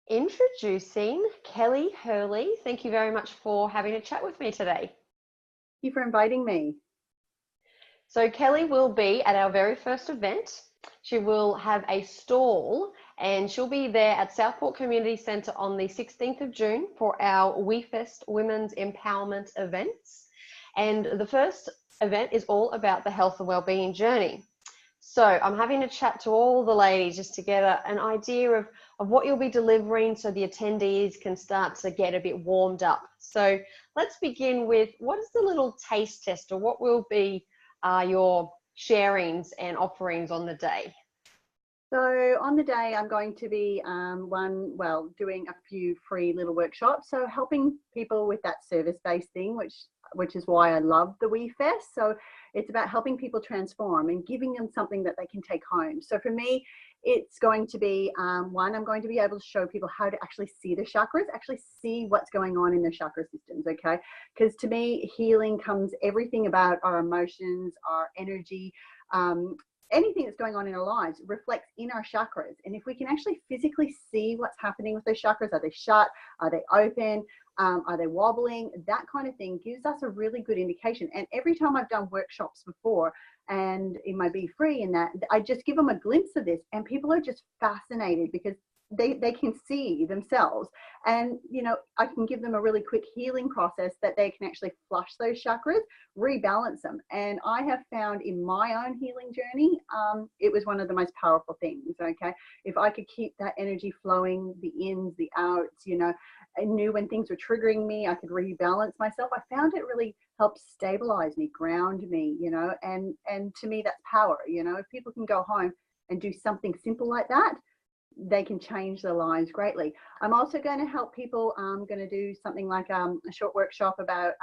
Introducing Kelli Hurley. Thank you very much for having a chat with me today. Thank you for inviting me. So Kelli will be at our very first event. She will have a stall and she'll be there at Southport Community Centre on the 16th of June for our WEFest Women's Empowerment events. And the first event is all about the health and wellbeing journey. So I'm having a chat to all the ladies just to get an idea of what you'll be delivering so the attendees can start to get a bit warmed up. So let's begin with, what is the little taste test, or what will be your sharings and offerings on the day? So on the day, I'm going to be doing a few free little workshops. So helping people with that service-based thing, which is why I love the WeFest. So it's about helping people transform and giving them something that they can take home. So for me, it's going to be, I'm going to be able to show people how to actually see the chakras, actually see what's going on in their chakra systems, okay? Because to me, healing comes everything about our emotions, our energy, anything that's going on in our lives reflects in our chakras. And if we can actually physically see what's happening with those chakras, are they shut, are they open, are they wobbling, that kind of thing gives us a really good indication. And every time I've done workshops before, and it might be free in that, I just give them a glimpse of this, and people are just fascinated because they can see themselves. And I can give them a really quick healing process that they can actually flush those chakras, rebalance them. And I have found in my own healing journey, it was one of the most powerful things. Okay, if I could keep that energy flowing, the ins, the outs, I knew when things were triggering me, I could rebalance myself. I found it really helped stabilize me, ground me, and to me that's power. If people can go home and do something simple like that, they can change their lives greatly. I'm also going to help people. I'm going to do something like a short workshop about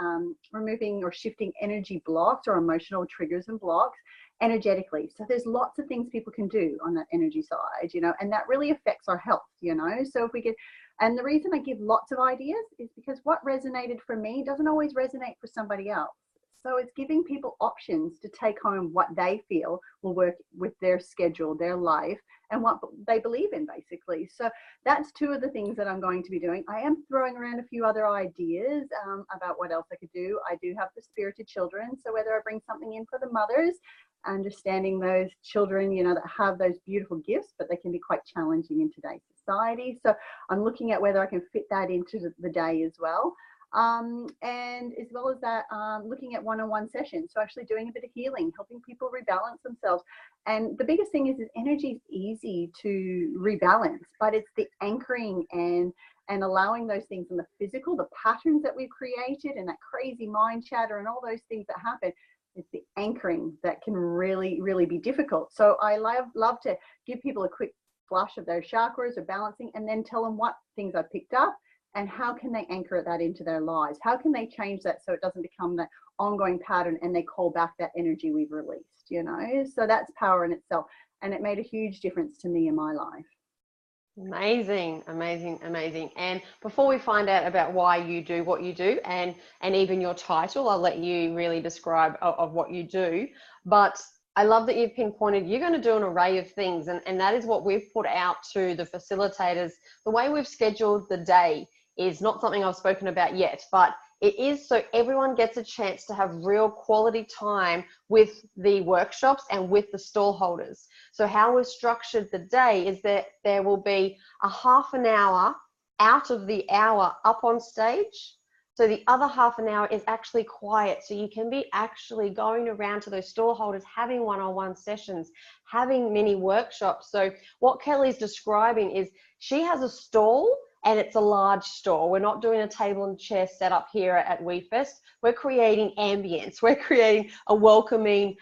removing or shifting energy blocks or emotional triggers and blocks energetically. So there's lots of things people can do on that energy side, and that really affects our health, so if we could. And the reason I give lots of ideas is because what resonated for me doesn't always resonate for somebody else. So it's giving people options to take home what they feel will work with their schedule, their life, and what they believe in, basically. So that's two of the things that I'm going to be doing. I am throwing around a few other ideas about what else I could do. I do have the spirited children. So whether I bring something in for the mothers, understanding those children, that have those beautiful gifts, but they can be quite challenging in today's society. So I'm looking at whether I can fit that into the day as well. And as well as that, looking at one-on-one sessions. So actually doing a bit of healing, helping people rebalance themselves. And the biggest thing is energy is easy to rebalance, but it's the anchoring and allowing those things in the physical, the patterns that we've created and that crazy mind chatter and all those things that happen. It's the anchoring that can really, really be difficult. So I love to give people a quick flush of those chakras or balancing, and then tell them what things I picked up and how can they anchor that into their lives? How can they change that so it doesn't become that ongoing pattern and they call back that energy we've released, So that's power in itself. And it made a huge difference to me in my life. Amazing, amazing, amazing. And before we find out about why you do what you do and even your title, I'll let you really describe of what you do. But I love that you've pinpointed you're going to do an array of things, and that is what we've put out to the facilitators. The way we've scheduled the day is not something I've spoken about yet, but it is so everyone gets a chance to have real quality time with the workshops and with the stall holders. So how we've structured the day is that there will be a half an hour out of the hour up on stage. So the other half an hour is actually quiet. So you can be actually going around to those stall holders, having one-on-one sessions, having mini workshops. So what Kelli's describing is she has a stall, and it's a large stall. We're not doing a table and chair setup here at WeFest. We're creating ambience. We're creating a welcoming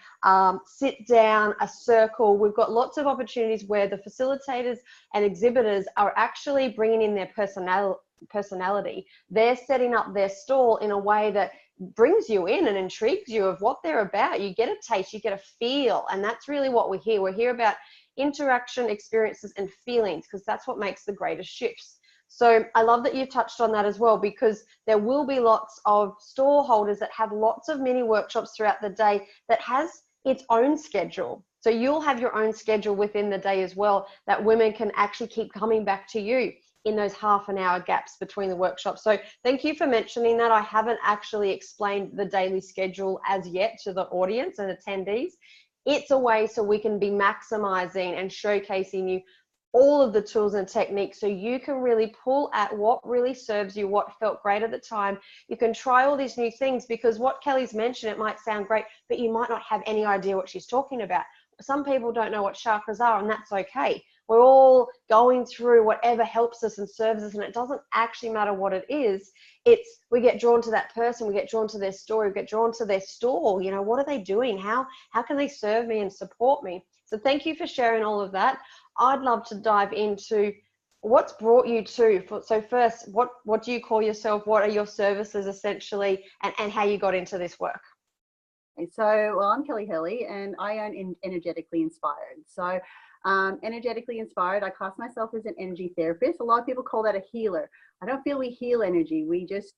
sit down, a circle. We've got lots of opportunities where the facilitators and exhibitors are actually bringing in their personality. They're setting up their stall in a way that brings you in and intrigues you of what they're about. You get a taste, you get a feel, and that's really what we're here. We're here about interaction, experiences, and feelings, because that's what makes the greatest shifts. So I love that you've touched on that as well, because there will be lots of stall holders that have lots of mini workshops throughout the day that has its own schedule. So you'll have your own schedule within the day as well, that women can actually keep coming back to you. in those half an hour gaps between the workshops. So thank you for mentioning that. I haven't actually explained the daily schedule as yet to the audience and attendees. It's a way so we can be maximizing and showcasing you all of the tools and techniques so you can really pull at what really serves you, what felt great at the time. You can try all these new things, because what Kelly's mentioned, it might sound great, but you might not have any idea what she's talking about. Some people don't know what chakras are, and that's okay. We're all going through whatever helps us and serves us, and it doesn't actually matter what it is. It's we get drawn to that person, we get drawn to their story, we get drawn to their stall. You know, what are they doing? How can they serve me and support me? So thank you for sharing all of that. I'd love to dive into what's brought you to. So first, what do you call yourself? What are your services essentially, and how you got into this work? So, well, I'm Kelli Hurley, and I own Energetically Inspired. So, energetically inspired, I class myself as an energy therapist. A lot of people call that a healer. I don't feel we heal energy. We just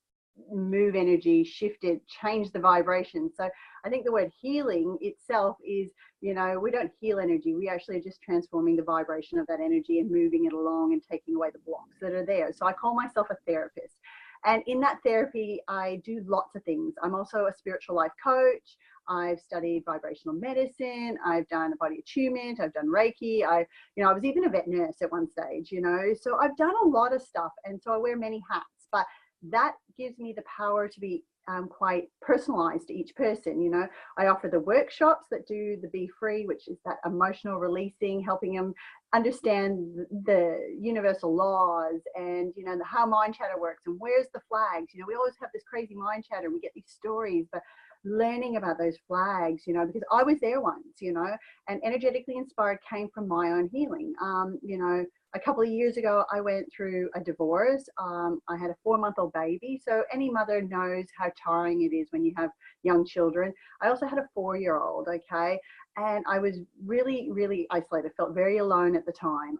move energy, shift it, change the vibration. So I think the word healing itself is, you know, we don't heal energy. We actually are just transforming the vibration of that energy and moving it along and taking away the blocks that are there. So I call myself a therapist. And in that therapy, I do lots of things. I'm also a spiritual life coach. I've studied vibrational medicine. I've done body attunement. I've done Reiki. I was even a vet nurse at one stage, you know, so I've done a lot of stuff. And so I wear many hats, but that gives me the power to be quite personalized to each person. You know, I offer the workshops that do the Be Free, which is that emotional releasing, helping them understand the universal laws and, you know, how mind chatter works and where's the flags. You know, we always have this crazy mind chatter and we get these stories, but learning about those flags, you know, because I was there once, you know, and Energetically Inspired came from my own healing. You know, a couple of years ago, I went through a divorce. I had a 4-month-old baby. So any mother knows how tiring it is when you have young children. I also had a 4-year-old, okay? And I was really, really isolated, felt very alone at the time.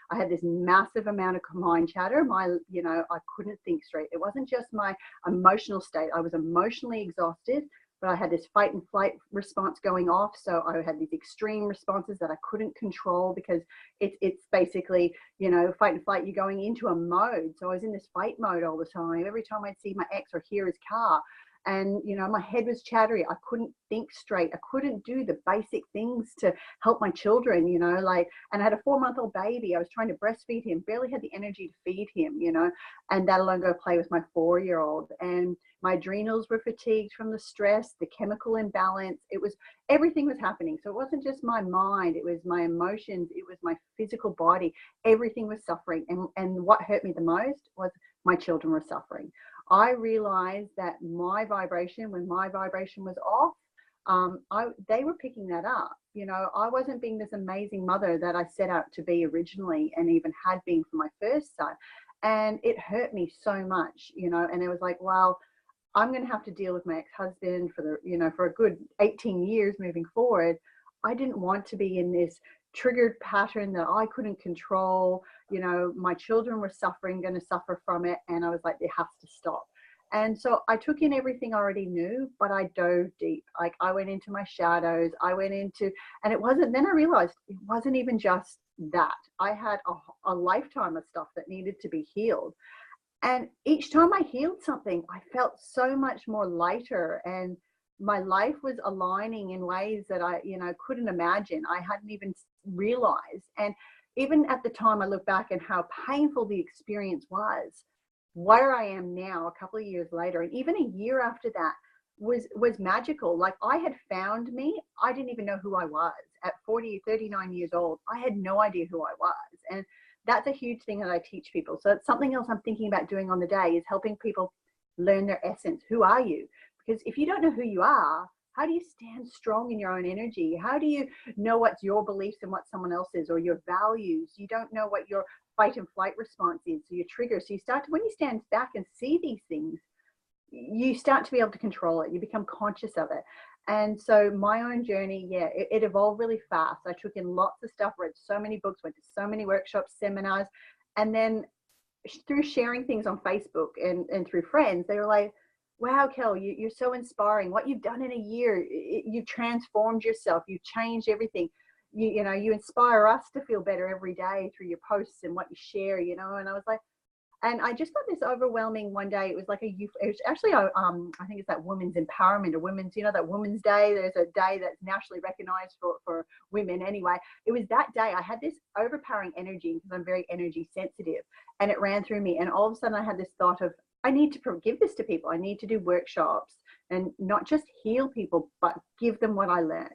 I had this massive amount of mind chatter. I couldn't think straight. It wasn't just my emotional state. I was emotionally exhausted, but I had this fight and flight response going off. So I had these extreme responses that I couldn't control because it's basically, you know, fight and flight, you're going into a mode. So I was in this fight mode all the time. Every time I'd see my ex or hear his car, and, you know, my head was chattery. I couldn't think straight. I couldn't do the basic things to help my children, you know, like, and I had a 4-month-old baby. I was trying to breastfeed him, barely had the energy to feed him, you know, and that alone go play with my 4-year-old. And my adrenals were fatigued from the stress, the chemical imbalance. Everything was happening. So it wasn't just my mind. It was my emotions. It was my physical body. Everything was suffering. And what hurt me the most was my children were suffering. I realized that when my vibration was off, they were picking that up. You know, I wasn't being this amazing mother that I set out to be originally and even had been for my first son. And it hurt me so much, you know, and it was like, well, I'm going to have to deal with my ex-husband for a good 18 years moving forward. I didn't want to be in this triggered pattern that I couldn't control. You know, my children were going to suffer from it. And I was like, it has to stop. And so I took in everything I already knew, but I dove deep. Like I went into my shadows, and then I realized it wasn't even just that. I had a lifetime of stuff that needed to be healed. And each time I healed something, I felt so much more lighter, and my life was aligning in ways that I, you know, couldn't imagine. I hadn't even realized. And even at the time, I look back and how painful the experience was. Where I am now, a couple of years later, and even a year after that, was magical. Like I had found me. I didn't even know who I was at 39 years old. I had no idea who I was. And that's a huge thing that I teach people. So it's something else I'm thinking about doing on the day, is helping people learn their essence. Who are you? Because if you don't know who you are, how do you stand strong in your own energy? How do you know what's your beliefs and what someone else's, or your values? You don't know what your fight and flight response is, so your triggers. So when you stand back and see these things, you start to be able to control it. You become conscious of it. And so my own journey, it evolved really fast. I took in lots of stuff, read so many books, went to so many workshops, seminars, and then through sharing things on Facebook and through friends, they were like, wow, Kel, you're so inspiring. What you've done in a year, you've transformed yourself. You've changed everything. you know, you inspire us to feel better every day through your posts and what you share, you know. And I was like, and I just got this overwhelming one day. It was like it was actually, I think it's that women's empowerment or women's, you know, that Women's Day. There's a day that's nationally recognized for women anyway. It was that day I had this overpowering energy because I'm very energy sensitive, and it ran through me. And all of a sudden I had this thought of, I need to give this to people. I need to do workshops and not just heal people, but give them what I learned.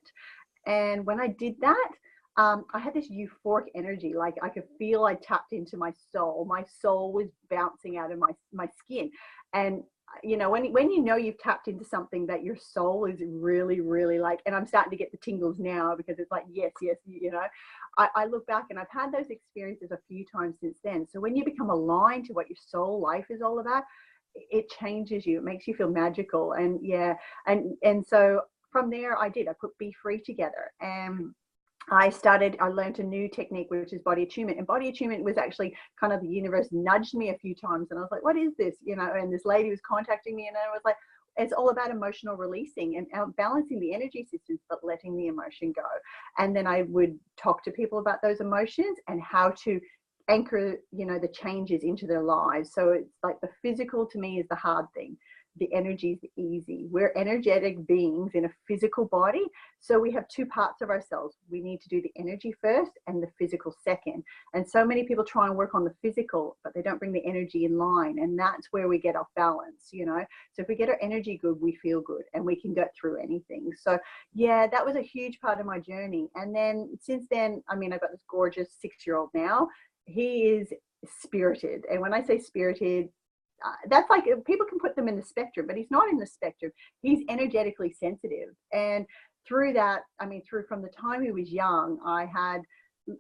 And when I did that, I had this euphoric energy. Like I could feel I tapped into my soul. My soul was bouncing out of my skin. And you know, when you know you've tapped into something that your soul is really, really like, and I'm starting to get the tingles now because it's like, yes, you know, I look back and I've had those experiences a few times since then. So when you become aligned to what your soul life is all about, it changes you. It makes you feel magical. And yeah, and so from there I put Be Free together, and I learned a new technique, which is body attunement. And body attunement was actually kind of, the universe nudged me a few times and I was like, what is this? You know, and this lady was contacting me and I was like, it's all about emotional releasing and balancing the energy systems, but letting the emotion go. And then I would talk to people about those emotions and how to anchor, you know, the changes into their lives. So it's like the physical to me is the hard thing. The energy is easy. We're energetic beings in a physical body. So we have two parts of ourselves. We need to do the energy first and the physical second. And so many people try and work on the physical, but they don't bring the energy in line. And that's where we get off balance, you know. So if we get our energy good, we feel good and we can get through anything. So yeah, that was a huge part of my journey. And then since then, I mean, I've got this gorgeous 6-year-old now. He is spirited. And when I say spirited, that's like, people can put them in the spectrum, but he's not in the spectrum. He's energetically sensitive. And through that, I mean, from the time he was young, I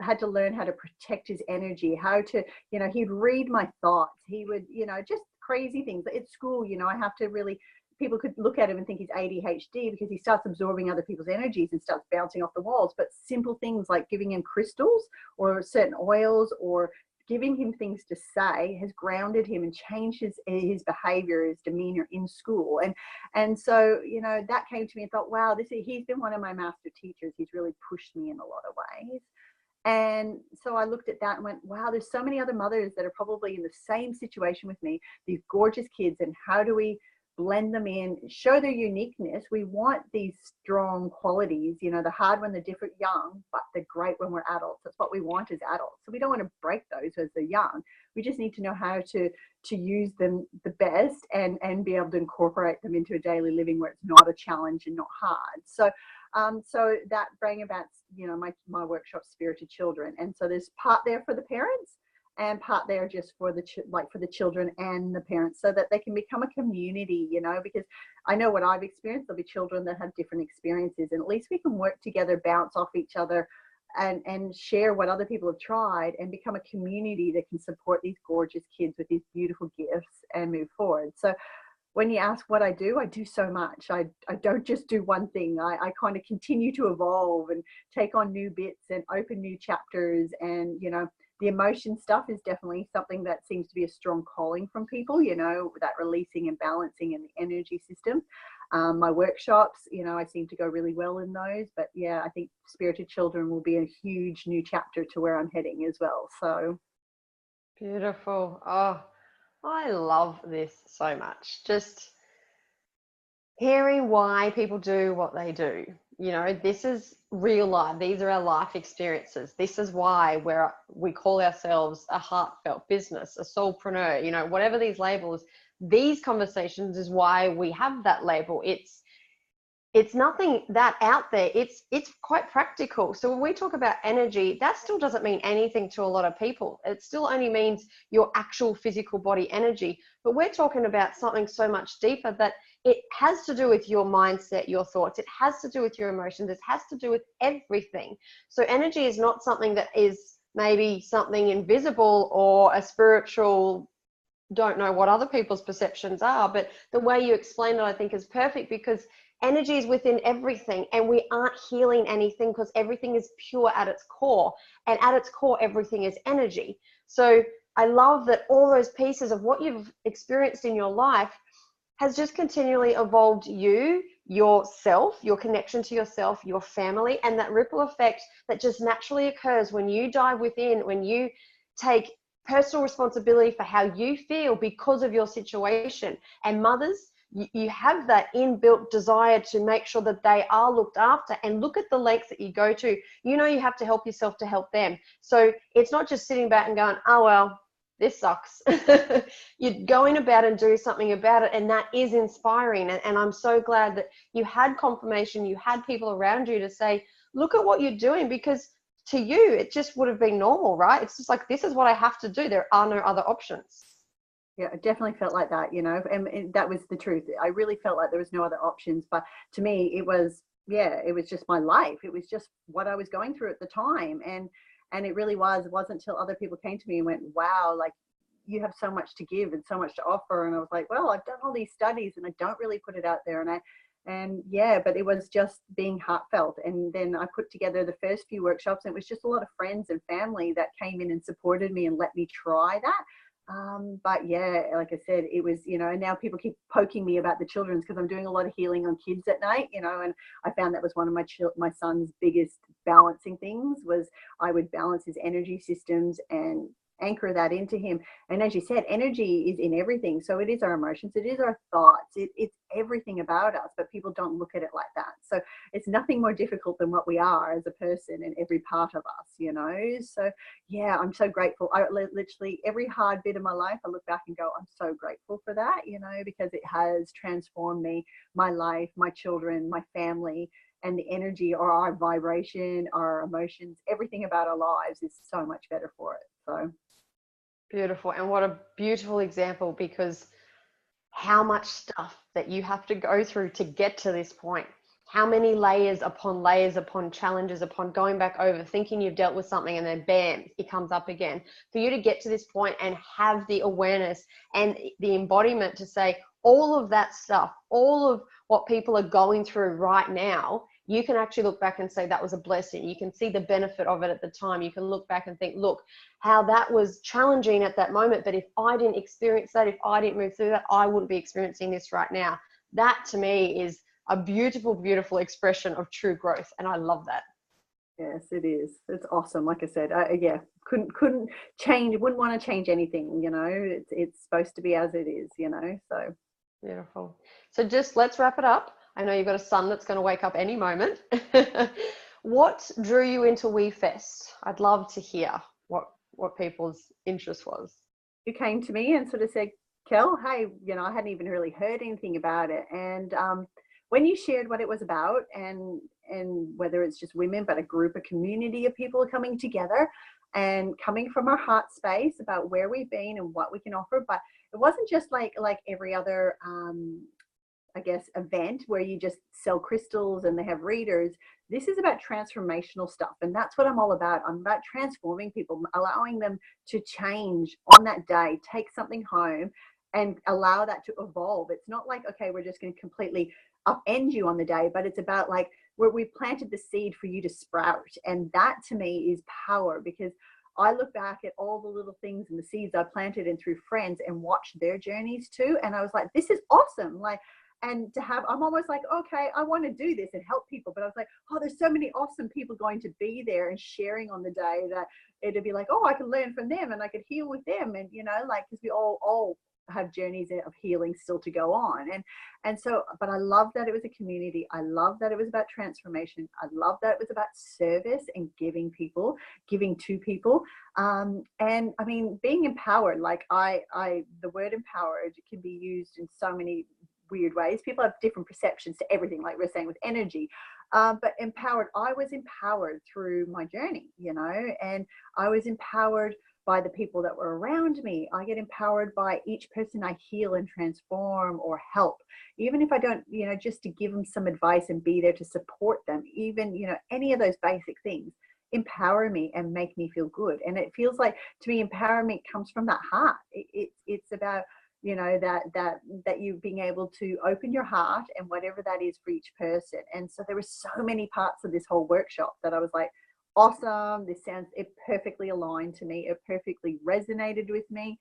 had to learn how to protect his energy, how to, you know, he'd read my thoughts. He would, you know, just crazy things. At school, you know, I have to really, people could look at him and think he's ADHD because he starts absorbing other people's energies and starts bouncing off the walls. But simple things like giving him crystals or certain oils or giving him things to say has grounded him and changed his behavior, his demeanor in school. And so, you know, that came to me and thought, wow, he's been one of my master teachers. He's really pushed me in a lot of ways. And so I looked at that and went, wow, there's so many other mothers that are probably in the same situation with me, these gorgeous kids, and how do we blend them in, show their uniqueness? We want these strong qualities, you know, the hard when they're different young, but they're great when we're adults. That's what we want as adults. So we don't want to break those as they're young. We just need to know how to use them the best and be able to incorporate them into a daily living where it's not a challenge and not hard. So so that bring about, you know, my workshop, Spirited Children. And so there's part there for the parents and part there just for the for the children and the parents, so that they can become a community, you know, because I know what I've experienced. There'll be children that have different experiences, and at least we can work together, bounce off each other, and share what other people have tried and become a community that can support these gorgeous kids with these beautiful gifts and move forward. So when you ask what I do so much. I don't just do one thing. I kind of continue to evolve and take on new bits and open new chapters. And, you know, the emotion stuff is definitely something that seems to be a strong calling from people, you know, that releasing and balancing in the energy system. My workshops, you know, I seem to go really well in those. But yeah, I think Spirited Children will be a huge new chapter to where I'm heading as well. So beautiful. Oh, I love this so much. Just hearing why people do what they do. You know, this is real life. These are our life experiences. This is why we call ourselves a heartfelt business, a soulpreneur, you know, whatever these labels, these conversations is why we have that label. It's nothing that out there. It's quite practical. So when we talk about energy, that still doesn't mean anything to a lot of people. It still only means your actual physical body energy. But we're talking about something so much deeper, that it has to do with your mindset, your thoughts. It has to do with your emotions. It has to do with everything. So energy is not something that is maybe something invisible or a spiritual, don't know what other people's perceptions are. But the way you explain it, I think, is perfect, because energy is within everything, and we aren't healing anything because everything is pure at its core, and at its core everything is energy. So I love that all those pieces of what you've experienced in your life has just continually evolved you, yourself, your connection to yourself, your family, and that ripple effect that just naturally occurs when you dive within, when you take personal responsibility for how you feel because of your situation. And mothers, you have that inbuilt desire to make sure that they are looked after, and look at the lengths that you go to. You know, you have to help yourself to help them. So it's not just sitting back and going, oh, well, this sucks. You're going about and do something about it. And that is inspiring. And I'm so glad that you had confirmation, you had people around you to say, look at what you're doing, because to you, it just would have been normal, right? It's just like, this is what I have to do. There are no other options. Yeah, I definitely felt like that, and that was the truth. I really felt like there was no other options. But to me, it was, yeah, it was just my life. It was just what I was going through at the time. And it really wasn't until other people came to me and went, wow, like, you have so much to give and so much to offer. And I was like, well, I've done all these studies and I don't really put it out there. And yeah, but it was just being heartfelt. And then I put together the first few workshops, and it was just a lot of friends and family that came in and supported me and let me try that. But yeah, like I said, it was, and now people keep poking me about the children's, because I'm doing a lot of healing on kids at night, and I found that was one of my son's biggest balancing things. Was I would balance his energy systems and anchor that into him. And as you said, energy is in everything. So it is our emotions, it is our thoughts, it's everything about us, but people don't look at it like that. So it's nothing more difficult than what we are as a person in every part of us. So yeah, I'm so grateful. I literally, every hard bit of my life, I look back and go, I'm so grateful for that, because it has transformed me, my life, my children, my family. And the energy, or our vibration, our emotions, everything about our lives is so much better for it. So beautiful. And what a beautiful example, because how much stuff that you have to go through to get to this point. How many layers upon challenges, upon going back over, thinking you've dealt with something, and then bam, it comes up again. For you to get to this point and have the awareness and the embodiment to say all of that stuff, all of what people are going through right now, you can actually look back and say that was a blessing. You can see the benefit of it at the time. You can look back and think, look, how that was challenging at that moment, but if I didn't experience that, if I didn't move through that, I wouldn't be experiencing this right now. That to me is a beautiful, beautiful expression of true growth. And I love that. Yes, it is. It's awesome. Like I said, yeah, couldn't change, wouldn't want to change anything, it's supposed to be as it is, so. Beautiful. So just let's wrap it up. I know you've got a son that's going to wake up any moment. What drew you into WeFest? I'd love to hear what people's interest was. You came to me and sort of said, Kel, hey, I hadn't even really heard anything about it. And when you shared what it was about, and whether it's just women, but a community of people coming together and coming from our heart space about where we've been and what we can offer. But it wasn't just like every other I guess event where you just sell crystals and they have readers. This is about transformational stuff, and that's what I'm all about. I'm about transforming people, allowing them to change on that day, take something home and allow that to evolve. It's not like, okay, we're just going to completely upend you on the day, but it's about like where we planted the seed for you to sprout. And that to me is power, because I look back at all the little things and the seeds I planted and through friends and watched their journeys too. And I was like, this is awesome. And to have, I'm almost like, okay, I want to do this and help people. But I was like, oh, there's so many awesome people going to be there and sharing on the day, that it'd be like, oh, I can learn from them and I could heal with them. And, because we all have journeys of healing still to go on. And so, but I love that it was a community. I love that it was about transformation. I love that it was about service and giving to people. And I mean, being empowered, like the word empowered can be used in so many weird ways. People have different perceptions to everything, like we're saying with energy. But empowered, I was empowered through my journey, and I was empowered by the people that were around me. I get empowered by each person I heal and transform or help, even if I don't, just to give them some advice and be there to support them, even, any of those basic things empower me and make me feel good. And it feels like, to me, empowerment comes from that heart. It's about, that you being able to open your heart and whatever that is for each person. And so there were so many parts of this whole workshop that I was like, awesome, it perfectly aligned to me, it perfectly resonated with me.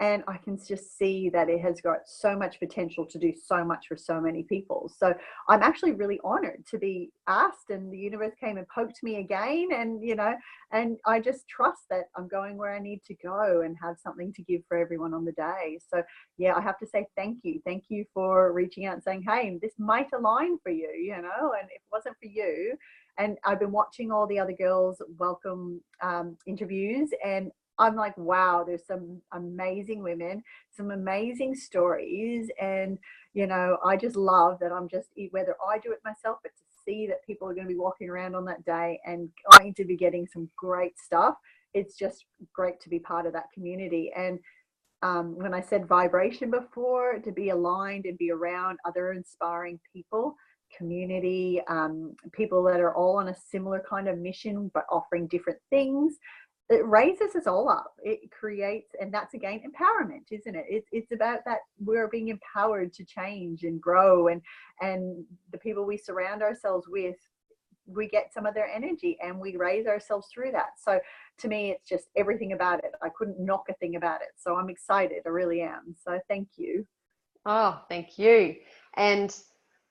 And I can just see that it has got so much potential to do so much for so many people. So I'm actually really honored to be asked, and the universe came and poked me again. And, you know, and I just trust that I'm going where I need to go and have something to give for everyone on the day. So yeah, I have to say thank you. Thank you for reaching out and saying, hey, this might align for you, you know, and if it wasn't for you. And I've been watching all the other girls welcome interviews, and I'm like, wow, there's some amazing women, some amazing stories. And, you know, I just love that I'm just, whether I do it myself, but to see that people are going to be walking around on that day and going to be getting some great stuff. It's just great to be part of that community. And when I said vibration before, to be aligned and be around other inspiring people, community, people that are all on a similar kind of mission, but offering different things, it raises us all up. It creates, and that's again empowerment, isn't it? It's about that we're being empowered to change and grow, and the people we surround ourselves with, we get some of their energy and we raise ourselves through that. So to me, it's just everything about it. I couldn't knock a thing about it. So I'm excited. I really am. So thank you. Oh, thank you. And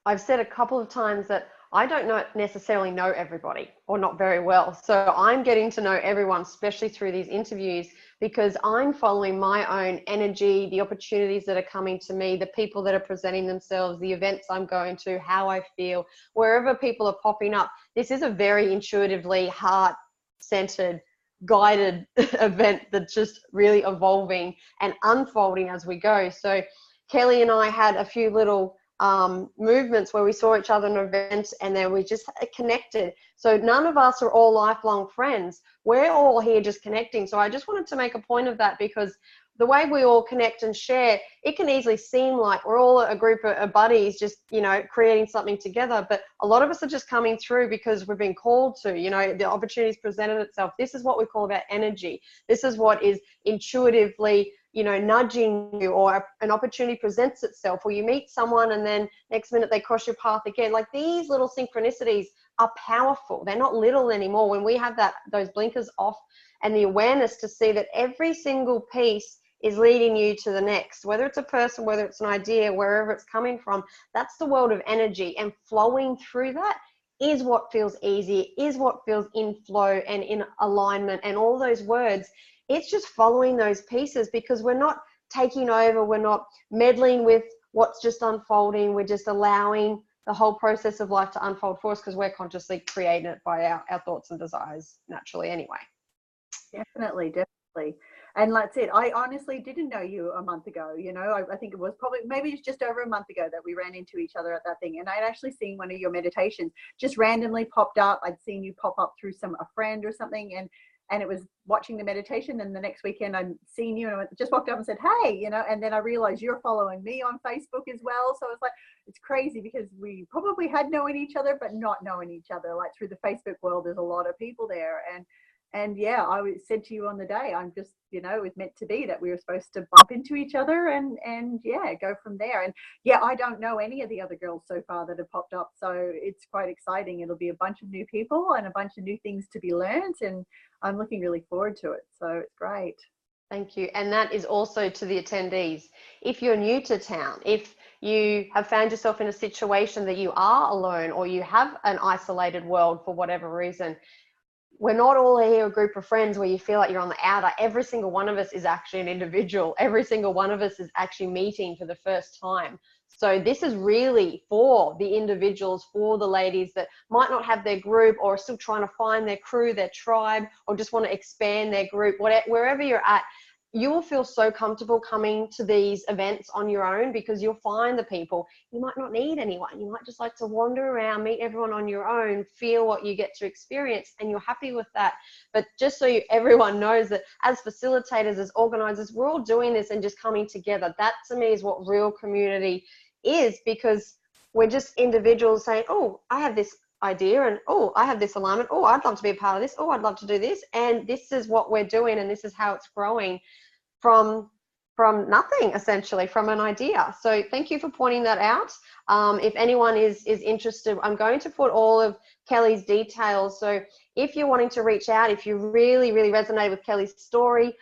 I've said a couple of times that I don't necessarily know everybody, or not very well. So I'm getting to know everyone, especially through these interviews, because I'm following my own energy, the opportunities that are coming to me, the people that are presenting themselves, the events I'm going to, how I feel, wherever people are popping up. This is a very intuitively heart-centered, guided event that's just really evolving and unfolding as we go. So Kelli and I had a few little movements where we saw each other in an event, and then we just connected. So none of us are all lifelong friends. We're all here just connecting. So I just wanted to make a point of that, because the way we all connect and share, it can easily seem like we're all a group of buddies just, you know, creating something together. But a lot of us are just coming through because we've been called to, you know, the opportunity's presented itself. This is what we call about energy. This is what is intuitively, you know, nudging you, or an opportunity presents itself, or you meet someone and then next minute they cross your path again. Like, these little synchronicities are powerful. They're not little anymore. When we have those blinkers off and the awareness to see that every single piece is leading you to the next, whether it's a person, whether it's an idea, wherever it's coming from, that's the world of energy. And flowing through that is what feels easy, is what feels in flow and in alignment, and all those words. It's just following those pieces, because we're not taking over, we're not meddling with what's just unfolding, we're just allowing the whole process of life to unfold for us, because we're consciously creating it by our thoughts and desires naturally anyway. Definitely. And that's it. I honestly didn't know you a month ago. You know, I think it was probably, maybe it's just over a month ago that we ran into each other at that thing. And I'd actually seen one of your meditations just randomly popped up. I'd seen you pop up through a friend or something, and it was watching the meditation. And the next weekend I'd seen you, and I just walked up and said, hey, you know, and then I realized you're following me on Facebook as well. So I was like, it's crazy, because we probably had known each other, but not knowing each other. Like, through the Facebook world, there's a lot of people there. And yeah, I said to you on the day, I'm just, you know, it was meant to be that we were supposed to bump into each other and yeah, go from there. And yeah, I don't know any of the other girls so far that have popped up. So it's quite exciting. It'll be a bunch of new people and a bunch of new things to be learned. And I'm looking really forward to it. So it's great. Thank you. And that is also to the attendees. If you're new to town, if you have found yourself in a situation that you are alone, or you have an isolated world for whatever reason, we're not all here a group of friends where you feel like you're on the outer. Every single one of us is actually an individual. Every single one of us is actually meeting for the first time. So this is really for the individuals, for the ladies that might not have their group, or are still trying to find their crew, their tribe, or just want to expand their group. Wherever you're at, you will feel so comfortable coming to these events on your own, because you'll find the people. You might not need anyone. You might just like to wander around, meet everyone on your own, feel what you get to experience, and you're happy with that. But just so everyone knows that as facilitators, as organizers, we're all doing this and just coming together. That to me is what real community is, because we're just individuals saying, oh, I have this idea, and oh, I have this alignment, oh, I'd love to be a part of this, oh, I'd love to do this, and this is what we're doing, and this is how it's growing from nothing, essentially, from an idea. So thank you for pointing that out. If anyone is interested, I'm going to put all of Kelli's details. So if you're wanting to reach out, if you really, really resonate with Kelli's story,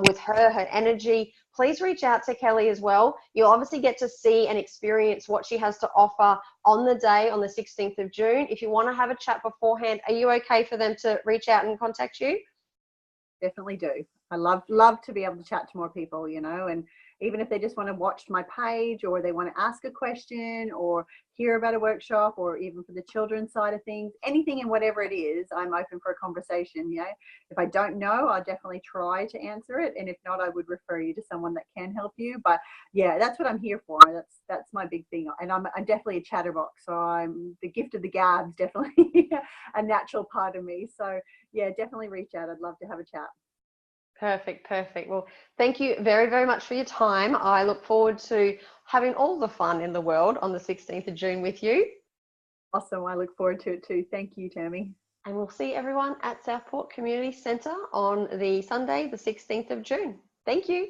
with her energy, please reach out to Kelli as well. You'll obviously get to see and experience what she has to offer on the day, on the 16th of June. If you want to have a chat beforehand, are you okay for them to reach out and contact you? Definitely do. I love to be able to chat to more people, and even if they just want to watch my page, or they want to ask a question or hear about a workshop, or even for the children's side of things, anything and whatever it is, I'm open for a conversation. If I don't know, I'll definitely try to answer it, and if not, I would refer you to someone that can help you. But yeah, that's what I'm here for. That's my big thing, and I'm definitely a chatterbox, so I'm the gift of the gab's definitely a natural part of me. So yeah, definitely reach out. I'd love to have a chat. Perfect. Well, thank you very, very much for your time. I look forward to having all the fun in the world on the 16th of June with you. Awesome. I look forward to it too. Thank you, Tammy. And we'll see everyone at Southport Community Centre on the Sunday, the 16th of June. Thank you.